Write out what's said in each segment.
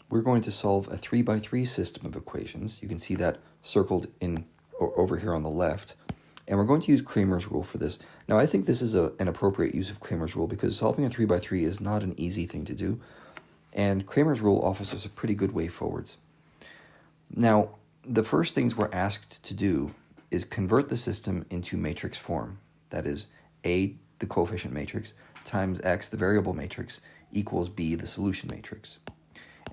we're going to solve a 3 by 3 system of equations. You can see that circled in over here on the left. And we're going to use Cramer's rule for this. Now, I think this is an appropriate use of Cramer's rule because solving a 3 by 3 is not an easy thing to do. And Cramer's rule offers us a pretty good way forwards. Now, the first things we're asked to do is convert the system into matrix form. That is, A, the coefficient matrix, times X, the variable matrix, equals B, the solution matrix.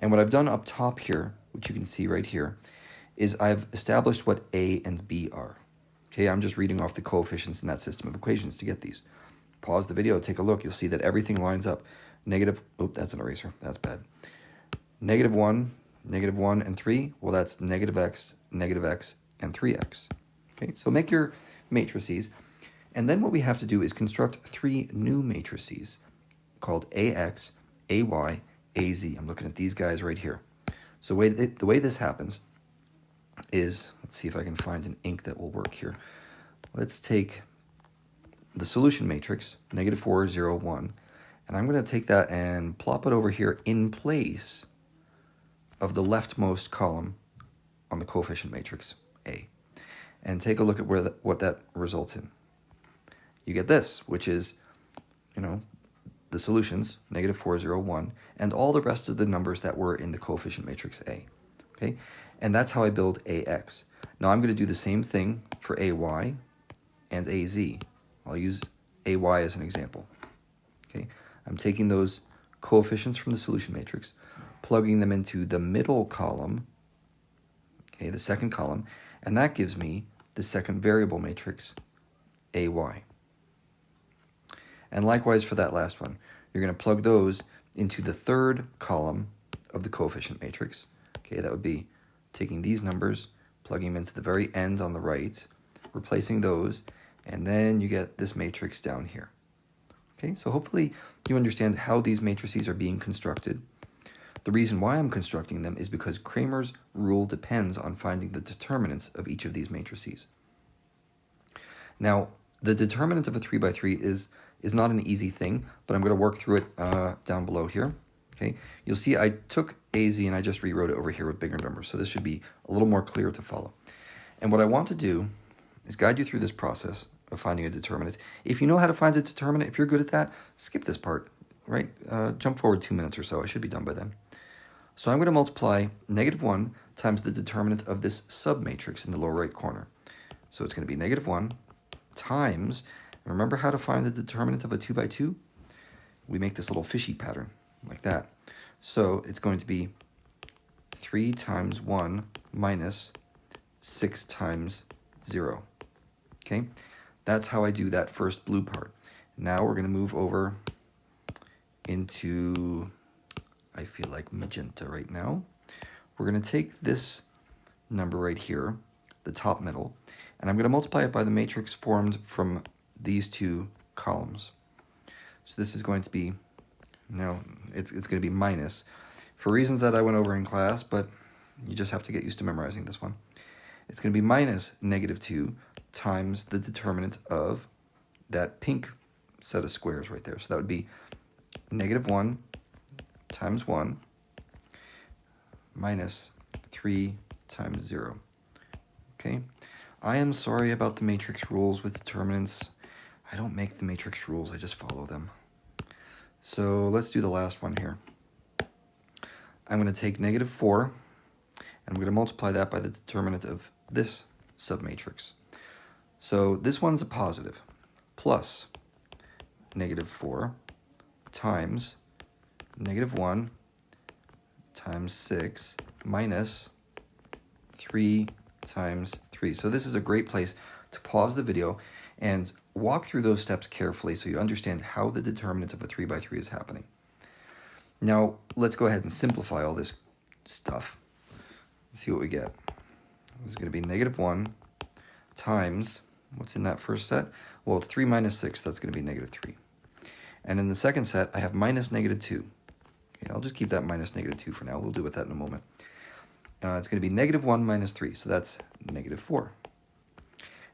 And what I've done up top here, which you can see right here, is I've established what A and B are. Okay, I'm just reading off the coefficients in that system of equations to get these. Pause the video, take a look. You'll see that everything lines up. That's an eraser. That's bad. -1, -1, and 3. Well, that's -x, -x, and 3x. Okay, so make your matrices. And then what we have to do is construct 3 new matrices called AX, AY, AZ. I'm looking at these guys right here. So the way this happens is, let's see if I can find an ink that will work here. Let's take the solution matrix, -4, 0, 1, and I'm going to take that and plop it over here in place of the leftmost column on the coefficient matrix, A. And take a look at what that results in. You get this, which is, the solutions, -4, 0, 1, and all the rest of the numbers that were in the coefficient matrix A. Okay? And that's how I build AX. Now I'm going to do the same thing for AY and AZ. I'll use AY as an example. Okay? I'm taking those coefficients from the solution matrix, plugging them into the middle column, okay, the second column, and that gives me the second variable matrix, AY. And likewise for that last one, you're going to plug those into the third column of the coefficient matrix. Okay, that would be taking these numbers, plugging them into the very ends on the right, replacing those, and then you get this matrix down here. Okay, so hopefully you understand how these matrices are being constructed. The reason why I'm constructing them is because Cramer's rule depends on finding the determinants of each of these matrices. Now, the determinant of a 3 by 3 is not an easy thing, but I'm going to work through it down below here. Okay, you'll see I took AZ and I just rewrote it over here with bigger numbers, so this should be a little more clear to follow. And what I want to do is guide you through this process of finding a determinant. If you know how to find a determinant, if you're good at that, skip this part, right? Jump forward 2 minutes or so. I should be done by then. So I'm going to multiply -1 times the determinant of this submatrix in the lower right corner. So it's going to be -1 times, remember how to find the determinant of a 2 by 2? We make this little fishy pattern, like that. So it's going to be 3 times 1 minus 6 times 0. Okay? That's how I do that first blue part. Now we're going to move over into, I feel like magenta right now. We're going to take this number right here, the top middle, and I'm going to multiply it by the matrix formed from these 2 columns. So this is going to be, now it's going to be minus, for reasons that I went over in class, but you just have to get used to memorizing this one. It's going to be minus -2 times the determinant of that pink set of squares right there. So that would be -1 times 1 minus 3 times 0. Okay? I am sorry about the matrix rules with determinants. I don't make the matrix rules, I just follow them. So let's do the last one here. I'm going to take -4, and I'm going to multiply that by the determinant of this submatrix. So this one's a positive, plus -4 times -1 times 6 minus 3 times 3. So this is a great place to pause the video and walk through those steps carefully so you understand how the determinant of a 3 by 3 is happening. Now, let's go ahead and simplify all this stuff. Let's see what we get. This is going to be -1 times, what's in that first set? Well, it's 3 minus 6, that's going to be -3. And in the second set, I have minus -2. Okay, I'll just keep that minus -2 for now. We'll deal with that in a moment. It's going to be -1 minus 3, so that's -4.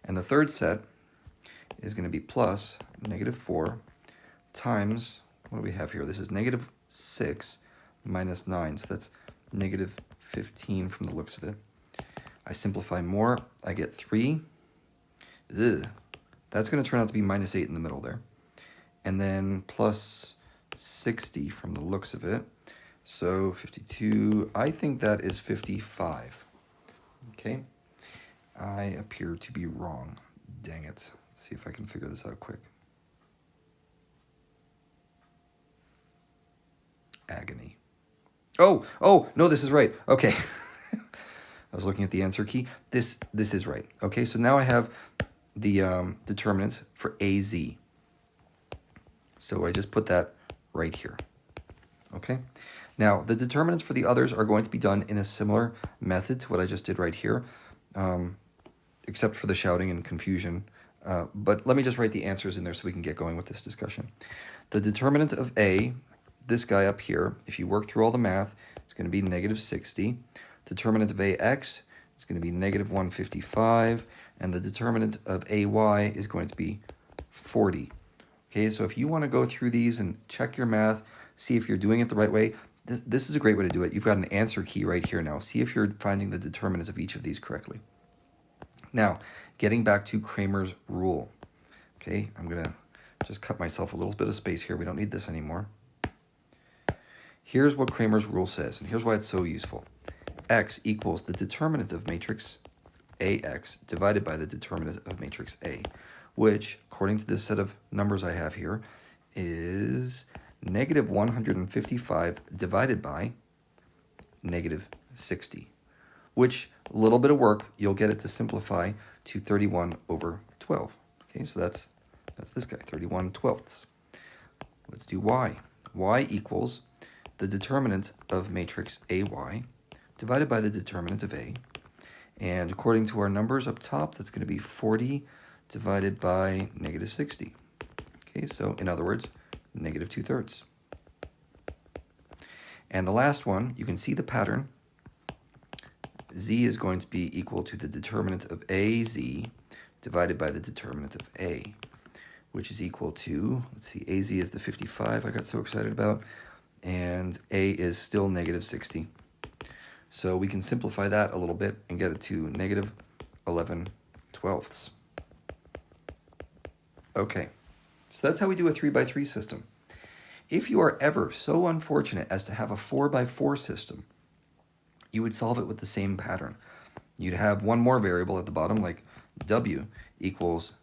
And the third set is going to be plus -4 times, what do we have here? This is -6 minus 9, so that's negative 15 from the looks of it. I simplify more, I get 3. Ugh. That's going to turn out to be minus 8 in the middle there. And then plus 60 from the looks of it. So 52, I think that is 55. Okay, I appear to be wrong. Dang it. Let's see if I can figure this out quick. Agony. Oh, no, this is right. Okay. I was looking at the answer key. This is right. Okay, so now I have the determinants for AZ. So I just put that right here. Okay. Now, the determinants for the others are going to be done in a similar method to what I just did right here, except for the shouting and confusion. But let me just write the answers in there so we can get going with this discussion. The determinant of A, this guy up here, if you work through all the math, it's going to be negative 60. Determinant of AX is going to be negative 155. And the determinant of AY is going to be 40. Okay, so if you want to go through these and check your math, see if you're doing it the right way, this is a great way to do it. You've got an answer key right here now. See if you're finding the determinants of each of these correctly. Now, getting back to Cramer's rule. Okay, I'm going to just cut myself a little bit of space here. We don't need this anymore. Here's what Cramer's rule says, and here's why it's so useful. X equals the determinant of matrix AX divided by the determinant of matrix A, which, according to this set of numbers I have here, is negative 155 divided by negative 60, which, a little bit of work, you'll get it to simplify to 31 over 12. Okay, so that's this guy, 31 twelfths. Let's do y. Y equals the determinant of matrix AY divided by the determinant of A. And according to our numbers up top, that's going to be 40 divided by negative 60. Okay, so in other words, negative 2/3. And the last one, you can see the pattern. Z is going to be equal to the determinant of AZ divided by the determinant of A, which is equal to, let's see, AZ is the 55 I got so excited about, and A is still negative 60. So we can simplify that a little bit and get it to negative 11 twelfths. Okay, so that's how we do a 3x3 system. If you are ever so unfortunate as to have a 4x4 system, you would solve it with the same pattern. You'd have one more variable at the bottom, like W equals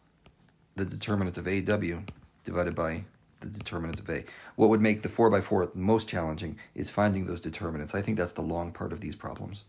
the determinant of AW divided by the determinant of A. What would make the 4x4 most challenging is finding those determinants. I think that's the long part of these problems.